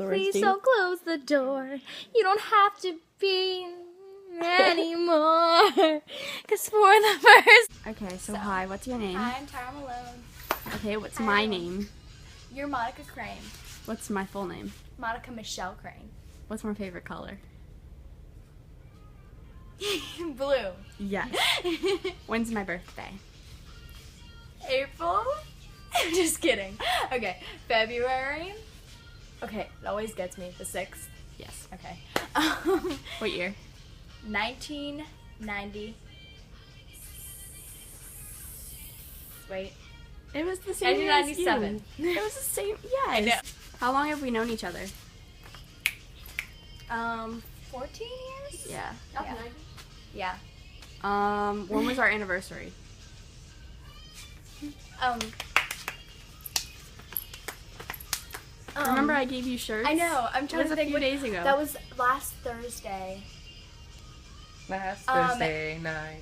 the words, Please Steve. don't close the door. You don't have to be anymore. Cause for the first... Okay, so hi, what's your name? Hi, I'm Tara Malone. Okay, what's Hi, my everyone. name? You're Monica Crane. What's my full name? Monica Michelle Crane. What's my favorite color? Blue. Yes. When's my birthday? April? Just kidding. Okay, February. Okay, it always gets me. The 6th. Yes. Okay. What year? 1990. Wait. It was the same year as you. 1997. It was the same, yes. I know. How long have we known each other? 14 years? Yeah. Yeah. When was our anniversary? Remember I gave you shirts? I know. I'm It trying was to a think. few days ago. That was last Thursday, Last Thursday night.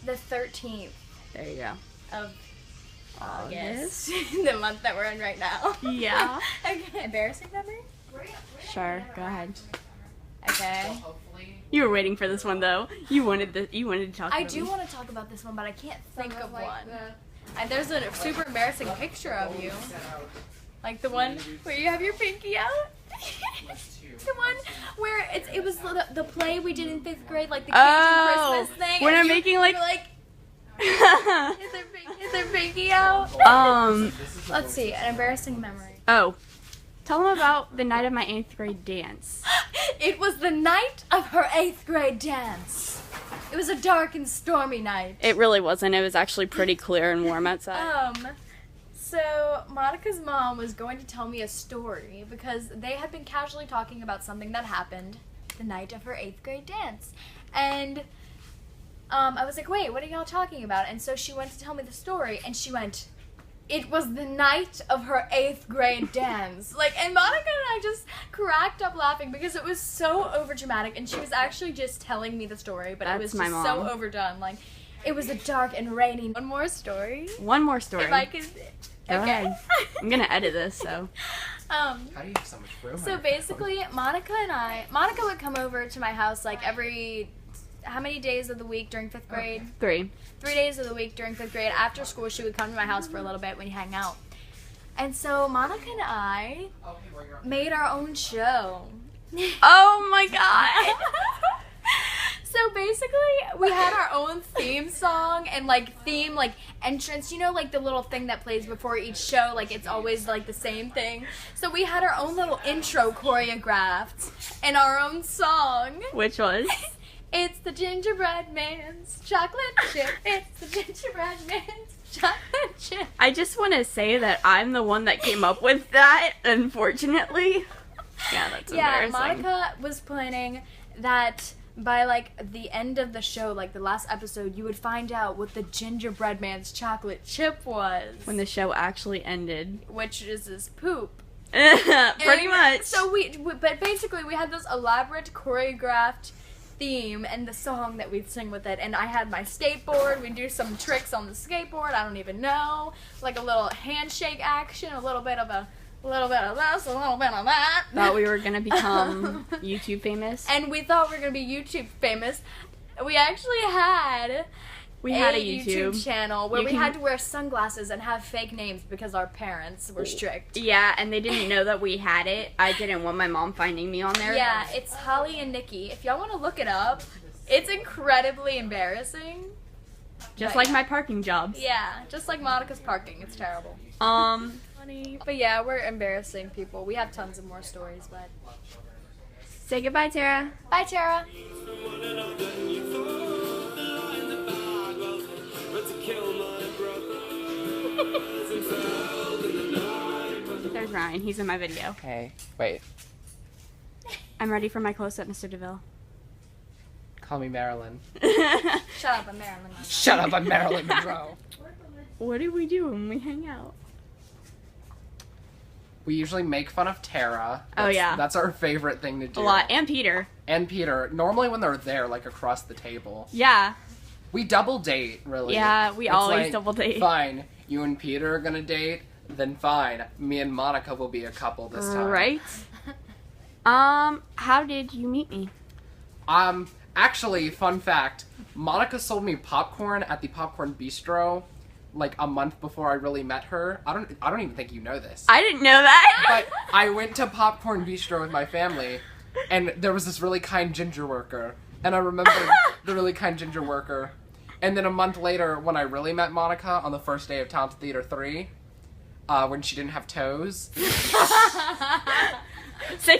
the 13th There you go. of August. the month that we're in right now. Yeah. Okay. Embarrassing memory? Sure, go ahead. Okay. You were waiting for this one though. You wanted to talk I about do me. want to talk about this one, but I can't think of one. There's a super embarrassing picture of you. Like the one where you have your pinky out. The one where it was the play we did in 5th grade, like the Cajun Christmas thing. When and I'm you making were like is their pinky out? Let's see, an embarrassing memory. Oh. Tell them about the night of my 8th grade dance. It was the night of her 8th grade dance. It was a dark and stormy night. It really wasn't. It was actually pretty clear and warm outside. So Monica's mom was going to tell me a story because they had been casually talking about something that happened the night of her 8th grade dance. And I was like, wait, what are y'all talking about? And so she went to tell me the story, and she went, it was the night of her 8th grade dance. And Monica and I just cracked up laughing because it was so overdramatic, and she was actually just telling me the story, but it was That's my just so mom. overdone. It was a dark and rainy. One more story. One more story. If I could. Go Okay. ahead. I'm gonna edit this, so. How do you have so much room? So basically, Monica would come over to my house every, how many days of the week during 5th grade? 3. 3 days of the week during 5th grade. After school, she would come to my house for a little bit when you hang out. And so Monica and I made our own show. Oh my god! So basically, we had our own theme song and theme entrance. You know, the little thing that plays before each show. It's always the same thing. So we had our own little intro choreographed and our own song. Which was? It's the gingerbread man's chocolate chip. It's the gingerbread man's chocolate chip. I just want to say that I'm the one that came up with that, unfortunately. Yeah, that's embarrassing. Monica was planning that by the end of the show, the last episode, you would find out what the gingerbread man's chocolate chip was. When the show actually ended. Which is his poop. Pretty much. So but basically we had this elaborate choreographed theme and the song that we'd sing with it, and I had my skateboard. We'd do some tricks on the skateboard. I don't even know, a little handshake action, a little bit of this, a little bit of that. Thought we were gonna become YouTube famous. And we thought we were gonna be YouTube famous. We actually had a YouTube channel where You we can- had to wear sunglasses and have fake names because our parents were strict. Yeah, and they didn't know that we had it. I didn't want my mom finding me on there. Yeah, it's Holly and Nikki. If y'all want to look it up, it's incredibly embarrassing. Just But like my parking jobs. Yeah, just like Monica's parking. It's terrible. Funny. But yeah, we're embarrassing people. We have tons of more stories, but... Say goodbye, Tara. Bye, Tara. There's Ryan. He's in my video. Hey, wait. I'm ready for my close-up, Mr. DeVille. Call me Marilyn. Shut up, I'm Marilyn. Shut up, I'm Marilyn Monroe. What do we do when we hang out? We usually make fun of Tara. Oh, yeah. That's our favorite thing to do. A lot. And Peter. And Peter. Normally when they're there, across the table. Yeah. We double date, really. Yeah, we It's always double date. Fine, you and Peter are gonna date, then fine. Me and Monica will be a couple this time. Right? How did you meet me? Actually, fun fact, Monica sold me popcorn at the Popcorn Bistro like a month before I really met her. I don't even think you know this. I didn't know that. But I went to Popcorn Bistro with my family, and there was this really kind ginger worker. And I remember the really kind ginger worker. And then a month later, when I really met Monica on the first day of Talented Theater 3, when she didn't have toes. 6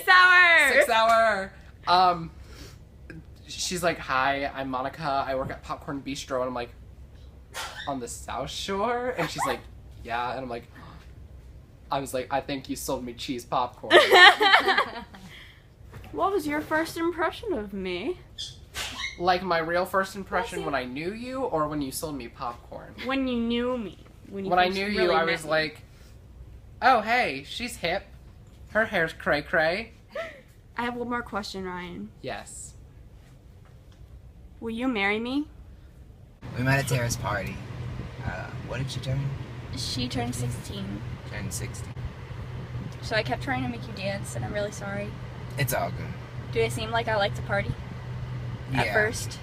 hour! 6 hour! She's like, "Hi, I'm Monica. I work at Popcorn Bistro." And I'm like, "On the South Shore?" And she's like, "Yeah." And I'm like, I was like, "I think you sold me cheese popcorn." What was your first impression of me? Like my real first impression when I knew you, or when you sold me popcorn? When you knew me. When I knew you, I was like, "Oh, hey, she's hip. Her hair's cray-cray." I have one more question, Ryan. Yes. Will you marry me? We met at Tara's party. What did she turn? She turned 16, Turned 60. so I kept trying to make you dance, and I'm really sorry. It's all good. Do I seem like I like to party? Yeah. At first?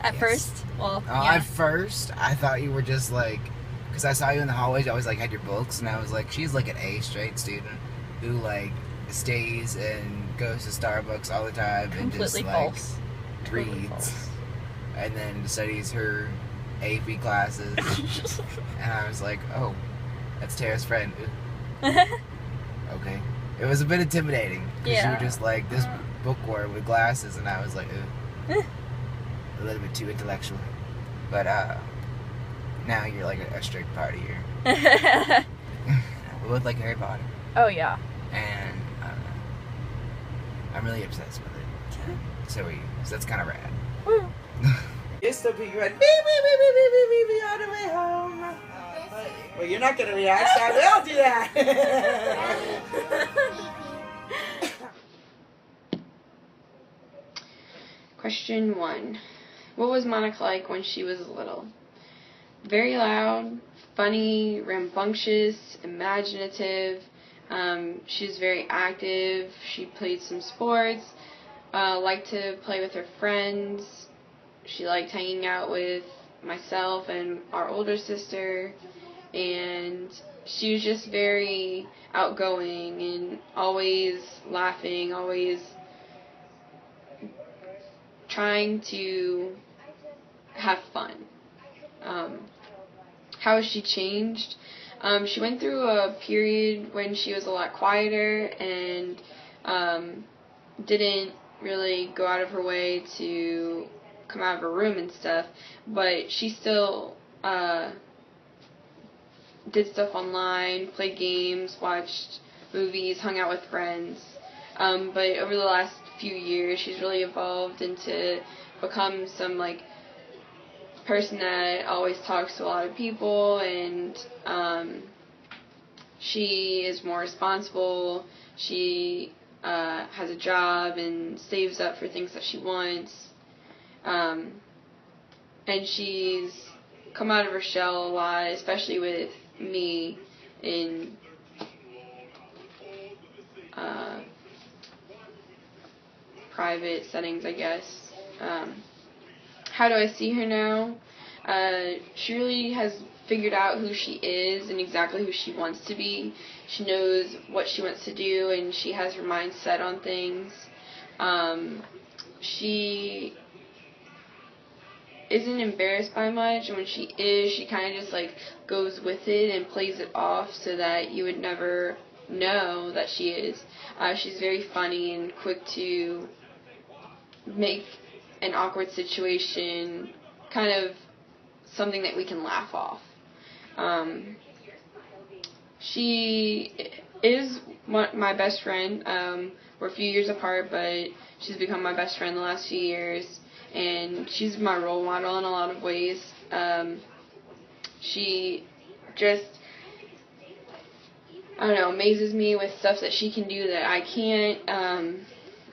At Yes. first? Well, Oh, yeah. at first, I thought you were just like, because I saw you in the hallways, you always like had your books, and I was like, she's like an A straight student who like stays and goes to Starbucks all the time and just Completely like false. Totally reads, false. and then studies her AP classes. And I was like, oh, that's Tara's friend. Okay. It was a bit intimidating because Yeah. you were just like this bookworm with glasses, and I was like, ooh, a little bit too intellectual. But now you're like a strict partier. We both like Harry Potter, Oh, yeah. and I don't know. I'm really obsessed with it. So are you. So that's kind of rad. Woo. Used to be going beep, beep, beep, beep, beep, beep, beep, beep, on the way home. Well, you're not going to react, so I will do that. Question 1. What was Monica like when she was little? Very loud, funny, rambunctious, imaginative. She was very active. She played some sports, liked to play with her friends. She liked hanging out with myself and our older sister. And she was just very outgoing and always laughing, always trying to have fun. How has she changed? She went through a period when she was a lot quieter and didn't really go out of her way to come out of her room and stuff, but she still did stuff online, played games, watched movies, hung out with friends. But over the last few years, she's really evolved into become some like person that always talks to a lot of people, and she is more responsible. She has a job and saves up for things that she wants. And she's come out of her shell a lot, especially with me in private settings, I guess. How do I see her now? She really has figured out who she is and exactly who she wants to be. She knows what she wants to do, and she has her mind set on things. She isn't embarrassed by much, and when she is, she kind of just like goes with it and plays it off so that you would never know that she is. She's very funny and quick to make an awkward situation kind of something that we can laugh off. She is my best friend. We're a few years apart, but she's become my best friend the last few years, and she's my role model in a lot of ways. She just, I don't know, amazes me with stuff that she can do that I can't,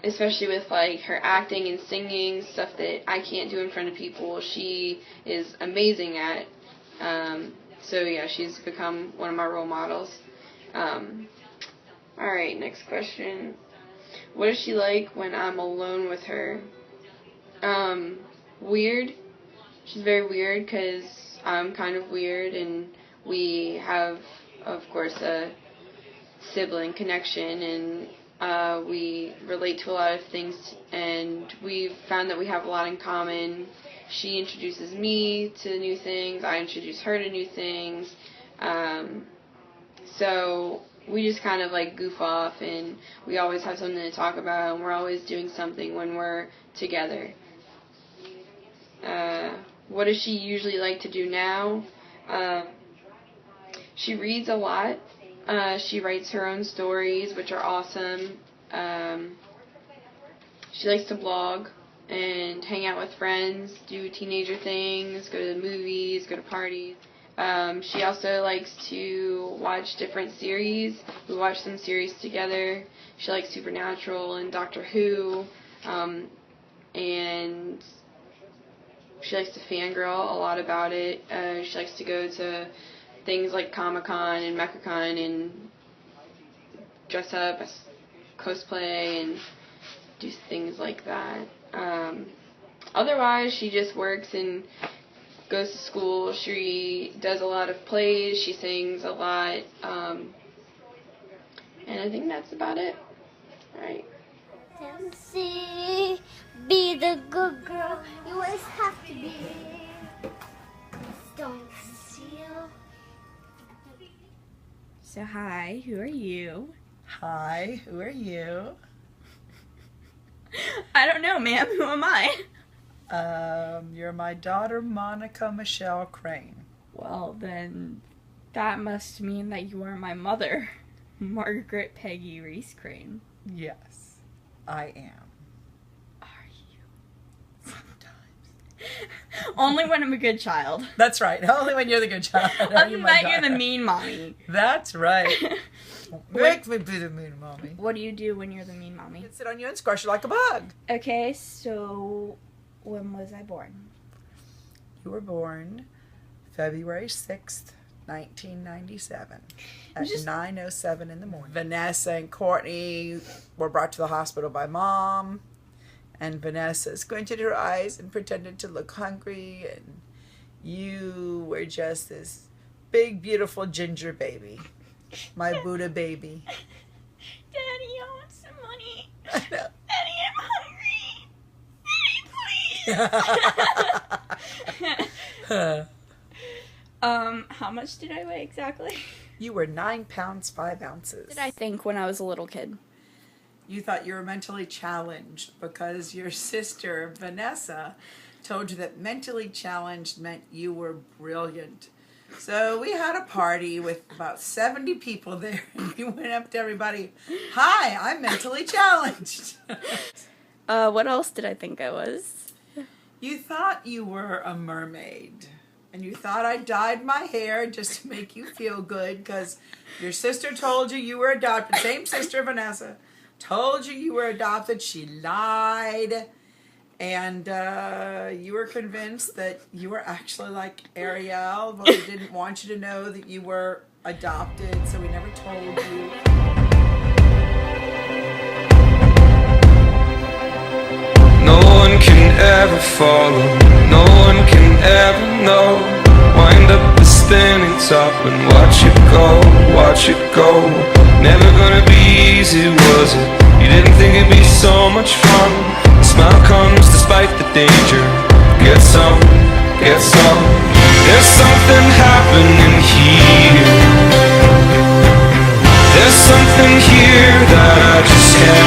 especially with like her acting and singing, stuff that I can't do in front of people. She is amazing at. So yeah, she's become one of my role models. Alright, next question. What is she like when I'm alone with her? Weird. She's very weird because I'm kind of weird, and we have, of course, a sibling connection, and we relate to a lot of things, and we've found that we have a lot in common. She introduces me to new things, I introduce her to new things, so we just kind of like goof off, and we always have something to talk about, and we're always doing something when we're together. What does she usually like to do now? She reads a lot. She writes her own stories, which are awesome. She likes to blog and hang out with friends, do teenager things, go to the movies, go to parties. She also likes to watch different series. We watch some series together. She likes Supernatural and Doctor Who, and she likes to fangirl a lot about it. She likes to go to things like Comic-Con and MechaCon and dress up as cosplay and do things like that. Otherwise, she just works and goes to school. She does a lot of plays. She sings a lot. And I think that's about it. All right. Tennessee, be the good girl you always have to be. Don't steal. So hi, who are you? Hi, who are you? I don't know, ma'am. Who am I? You're my daughter, Monica Michelle Crane. Well, then that must mean that you are my mother, Margaret Peggy Reese Crane. Yes, I am. Are you? Sometimes. Only when I'm a good child. That's right. Only when you're the good child. Other than that, you're the mean mommy. That's right. Make me be the mean mommy. What do you do when you're the mean mommy? Sit on you and squash you like a bug. Okay, so when was I born? You were born February 6th, 1997 at 9:07 in the morning. Vanessa and Courtney were brought to the hospital by Mom, and Vanessa squinted her eyes and pretended to look hungry, and you were just this big, beautiful ginger baby. My Buddha baby. Daddy, I want some money. I know. Daddy, I'm hungry. Daddy, please. How much did I weigh exactly? You were 9 pounds 5 ounces. What did I think when I was a little kid? You thought you were mentally challenged because your sister, Vanessa, told you that mentally challenged meant you were brilliant. So we had a party with about 70 people there, and you went up to everybody, "Hi, I'm mentally challenged." What else did I think I was? You thought you were a mermaid, and you thought I dyed my hair just to make you feel good because your sister told you were adopted. Same sister, Vanessa, told you were adopted. She lied. And you were convinced that you were actually like Ariel, but we didn't want you to know that you were adopted, so we never told you. No one can ever follow, no one can ever know. Wind up the spinning top and watch it go, watch it go. Never gonna be easy, was it? You didn't think it'd be so much fun. Smile comes despite the danger. Get some, get some. There's something happening here. There's something here that I just can't